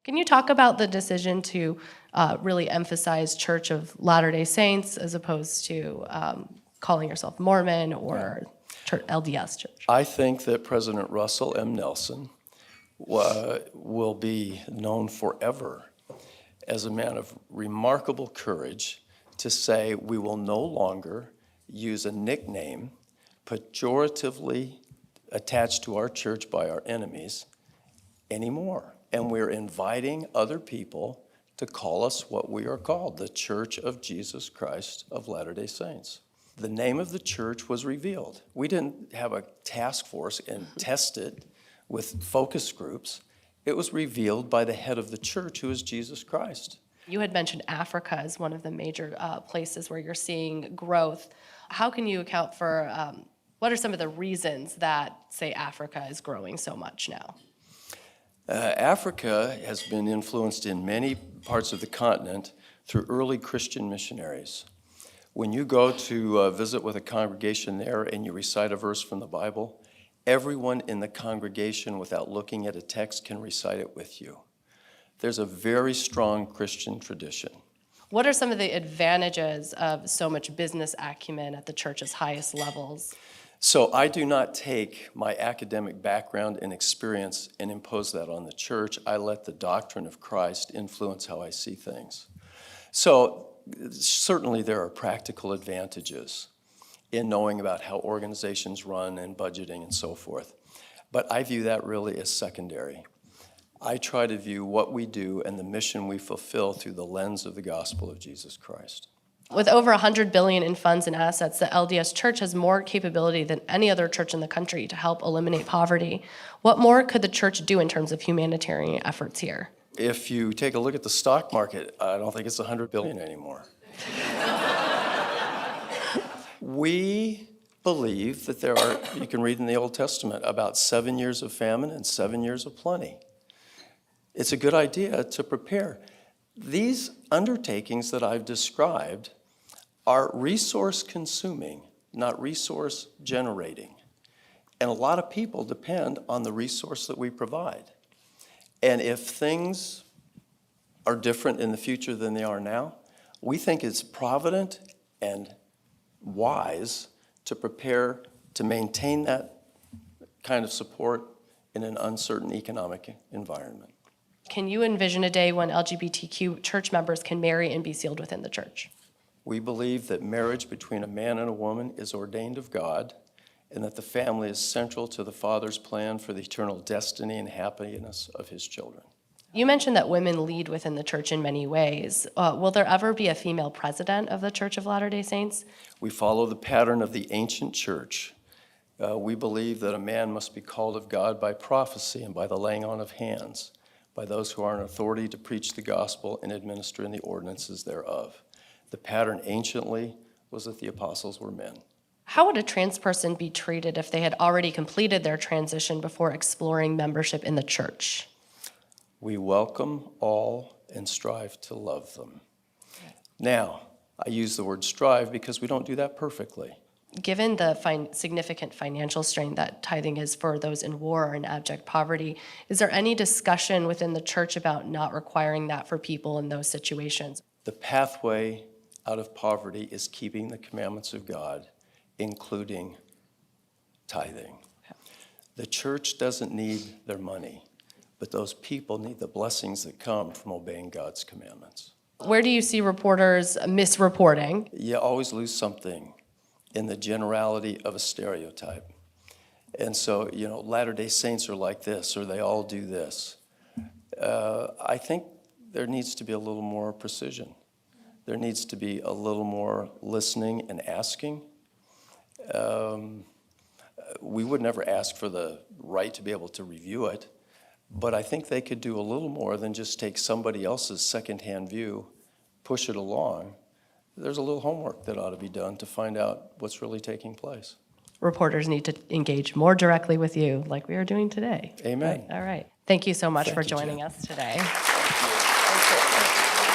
Can you talk about the decision to really emphasize Church of Latter-day Saints as opposed to calling yourself Mormon or LDS Church? I think that President Russell M. Nelson will be known forever as a man of remarkable courage to say we will no longer use a nickname pejoratively attached to our church by our enemies anymore. And we're inviting other people to call us what we are called, the Church of Jesus Christ of Latter-day Saints. The name of the church was revealed. We didn't have a task force and test it with focus groups. It was revealed by the head of the church, who is Jesus Christ. You had mentioned Africa as one of the major places where you're seeing growth. How can you account for, what are some of the reasons that, say, Africa is growing so much now? Africa has been influenced in many parts of the continent through early Christian missionaries. When you go to visit with a congregation there and you recite a verse from the Bible, everyone in the congregation, without looking at a text, can recite it with you. There's a very strong Christian tradition. What are some of the advantages of so much business acumen at the church's highest levels? So I do not take my academic background and experience and impose that on the church. I let the doctrine of Christ influence how I see things. So certainly there are practical advantages in knowing about how organizations run and budgeting and so forth. But I view that really as secondary. I try to view what we do and the mission we fulfill through the lens of the gospel of Jesus Christ. With over $100 billion in funds and assets, the LDS Church has more capability than any other church in the country to help eliminate poverty. What more could the church do in terms of humanitarian efforts here? If you take a look at the stock market, I don't think it's $100 billion anymore. We believe that there are, you can read in the Old Testament, about 7 years of famine and 7 years of plenty. It's a good idea to prepare. These undertakings that I've described are resource consuming, not resource generating. And a lot of people depend on the resource that we provide. And if things are different in the future than they are now, we think it's provident and wise to prepare to maintain that kind of support in an uncertain economic environment. Can you envision a day when LGBTQ church members can marry and be sealed within the church? We believe that marriage between a man and a woman is ordained of God, and that the family is central to the Father's plan for the eternal destiny and happiness of his children. You mentioned that women lead within the church in many ways. Will there ever be a female president of the Church of Latter-day Saints? We follow the pattern of the ancient church. We believe that a man must be called of God by prophecy and by the laying on of hands, by those who are in authority to preach the gospel and administer in the ordinances thereof. The pattern anciently was that the apostles were men. How would a trans person be treated if they had already completed their transition before exploring membership in the church? We welcome all and strive to love them. Now, I use the word strive because we don't do that perfectly. Given the significant financial strain that tithing is for those in war or in abject poverty, is there any discussion within the church about not requiring that for people in those situations? The pathway out of poverty is keeping the commandments of God, including tithing. The church doesn't need their money, but those people need the blessings that come from obeying God's commandments. Where do you see reporters misreporting? You always lose something in the generality of a stereotype. And so, Latter-day Saints are like this, or they all do this. I think there needs to be a little more precision. There needs to be a little more listening and asking. We would never ask for the right to be able to review it, but I think they could do a little more than just take somebody else's secondhand view, push it along. There's a little homework that ought to be done to find out what's really taking place. Reporters need to engage more directly with you, like we are doing today. Amen. All right. Thank you so much for joining us today. Thank you.